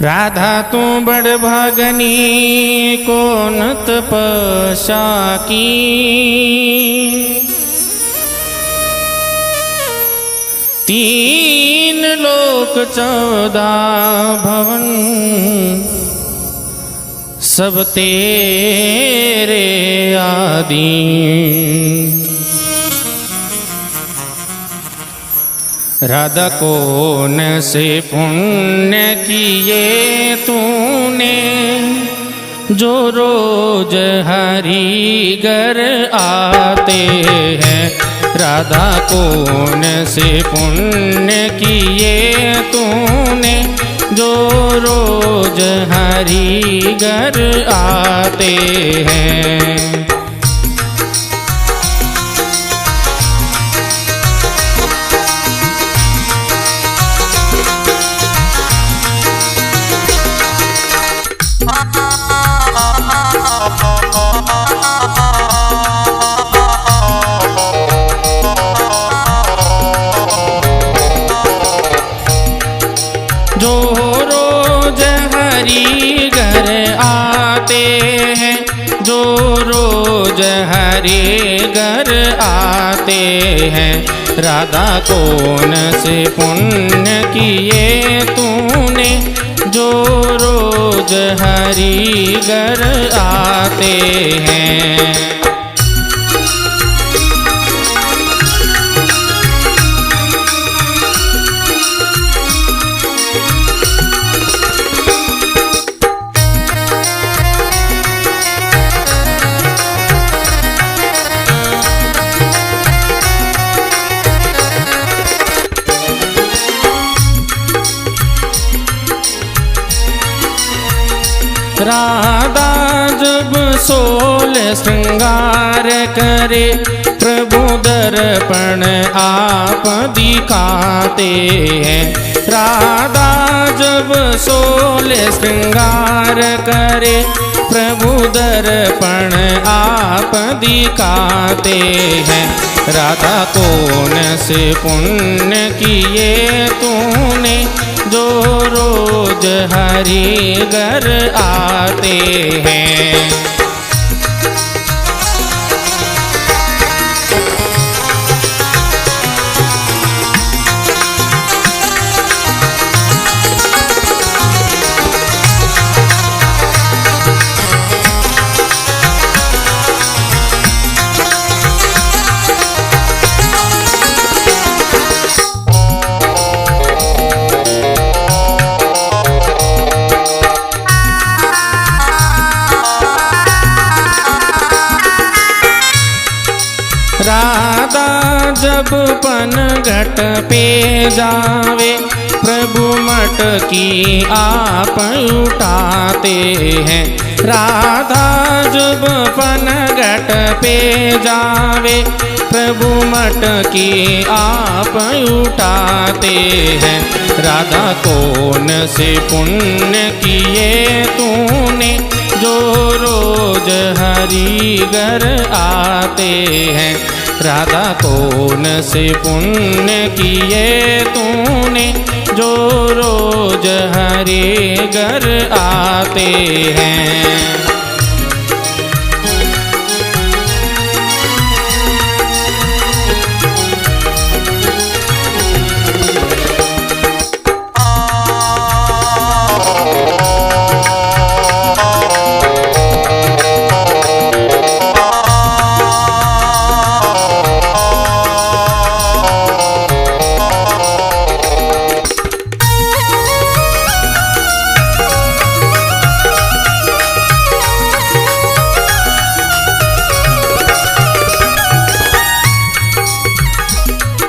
राधा तू बड़ भागनी कौन तपस्या की, तीन लोक 14 भवन सब तेरे आदि। राधा कौन से पुण्य किए तूने, जो रोज हरि घर आते हैं। राधा कौन से पुण्य किए तूने, जो रोज हरि घर आते हैं। जो रोज हरि घर आते हैं, जो रोज हरि घर आते हैं। राधा कौन से पुण्य किए तूने, जो रोज हरि घर आते हैं। राधा जब 16 श्रृंगार करे, प्रभु दर्पण आप दिखाते हैं। राधा जब 16 श्रृंगार करे, प्रभु दर्पण आप दिखाते हैं। राधा कौन से पुण्य किए तूने, जो रोज हरि घर आते हैं। राधा जब पनघट पे जावे, प्रभु मटकी आप उठाते हैं। राधा जब पनघट पे जावे, प्रभु मटकी आप उठाते हैं। राधा कौन से पुण्य किए तूने, जो रोज हरि घर आते हैं। राधा कौन से पुण्य किए तूने, जो रोज हरि घर आते हैं।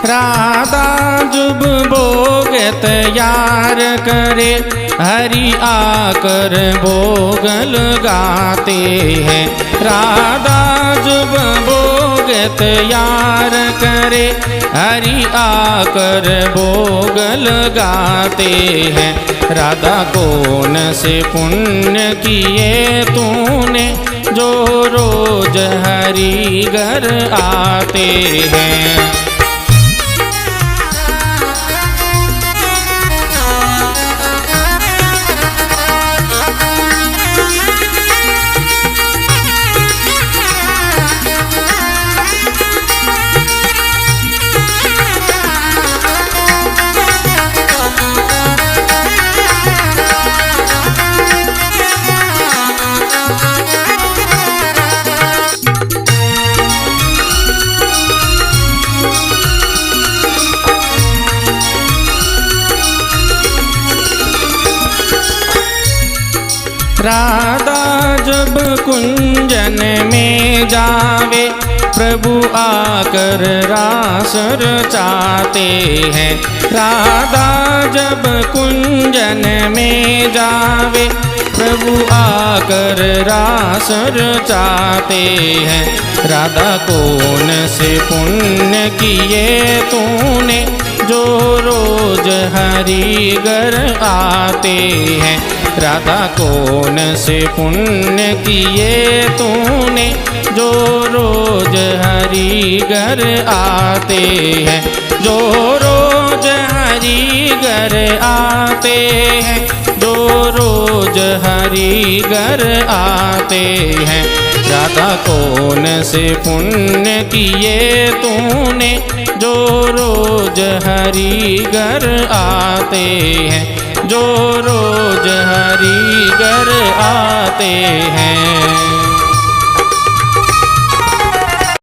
राधा जब भोग तैयार करे, हरि आकर भोग लगाते हैं। राधा जब भोग तैयार करे, हरि आकर भोग लगाते हैं। राधा कौन से पुण्य किए तूने, जो रोज हरि घर आते हैं। राधा जब कुंजन में जावे, प्रभु आकर रास रचाते हैं। राधा जब कुंजन में जावे, प्रभु आकर रास रचाते हैं। राधा कौन से पुण्य किए तूने, जो रोज हरि घर आते हैं। राधा कौन से पुण्य किए तूने, जो रोज हरि घर आते हैं। जो रोज हरि घर आते हैं, जो रोज हरि घर आते हैं। राधा कौन से पुण्य किए तूने, जो रोज हरि घर आते हैं। जो रोज हरि घर आते हैं।